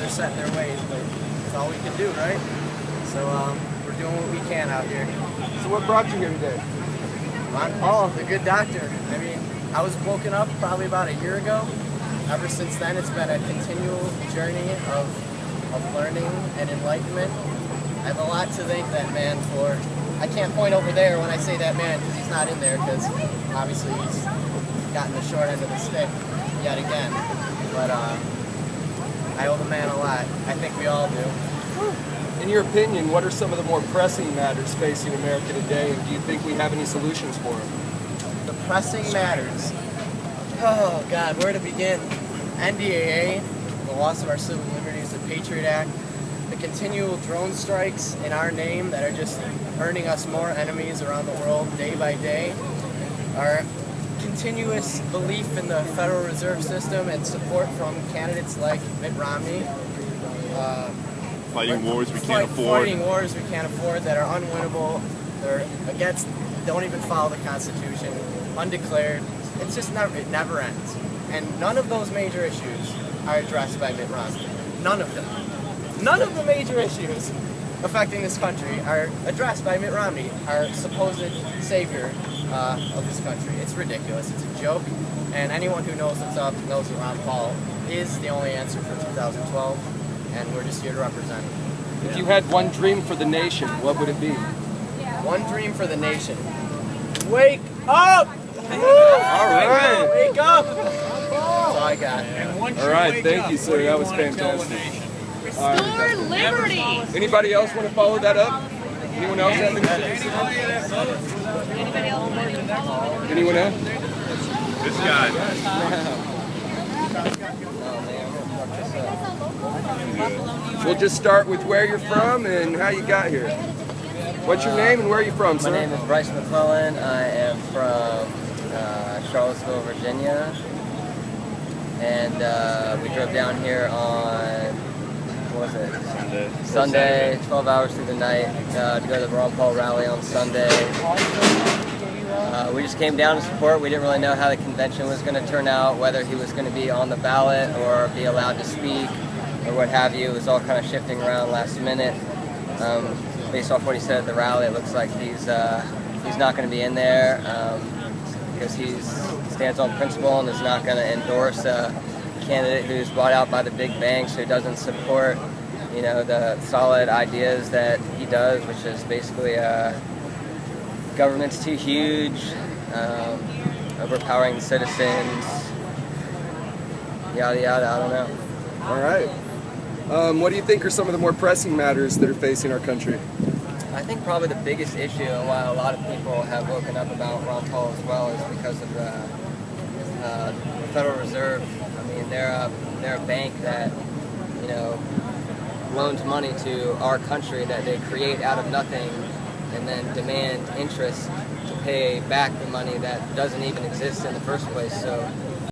are set in their ways, but it's all we can do, right? So we're doing what we can out here. So what brought you here today? Ron Paul, the good doctor. I mean, I was woken up probably about a year ago. Ever since then, it's been a continual journey of learning and enlightenment. I have a lot to thank that man for. I can't point over there when I say that man because he's not in there, because obviously he's gotten the short end of the stick yet again. But I owe the man a lot. I think we all do. In your opinion, what are some of the more pressing matters facing America today, and do you think we have any solutions for them? The pressing matters. Oh God, where to begin? NDAA, the loss of our civil liberties, the Patriot Act, the continual drone strikes in our name that are just earning us more enemies around the world day by day, our continuous belief in the Federal Reserve System and support from candidates like Mitt Romney. Fighting wars we can't afford. Fighting wars we can't afford that are unwinnable. They're against, don't even follow the Constitution, undeclared. It's just it never ends. And none of those major issues are addressed by Mitt Romney. None of them. None of the major issues affecting this country are addressed by Mitt Romney, our supposed savior of this country. It's ridiculous. It's a joke. And anyone who knows what's up knows that Ron Paul is the only answer for 2012, and we're just here to represent him. If you had one dream for the nation, what would it be? One dream for the nation. Wake up! All right. Wake up! That's all I got. All right, thank you, sir. That was fantastic. Restore liberty! Anybody else want to follow that up? Anyone else have anything? Anybody else want to follow? Anyone else? This guy. We'll just start with where you're from and how you got here. What's your name and where are you from, sir? My name is Bryce McClellan. I am from Charlottesville, Virginia. And we drove down here on, what was it? Sunday, 12 hours through the night to go to the Ron Paul rally on Sunday. We just came down to support. We didn't really know how the convention was going to turn out, whether he was going to be on the ballot or be allowed to speak or what have you. It was all kind of shifting around last minute. Based off what he said at the rally, it looks like he's not going to be in there because he stands on principle and is not going to endorse a candidate who's bought out by the big banks, who doesn't support, you know, the solid ideas that he does, which is basically government's too huge, overpowering the citizens, yada yada. I don't know. All right. What do you think are some of the more pressing matters that are facing our country? I think probably the biggest issue, and why a lot of people have woken up about Ron Paul as well, is because of the Federal Reserve. I mean, they're a bank that, you know, loans money to our country that they create out of nothing, and then demand interest to pay back the money that doesn't even exist in the first place. So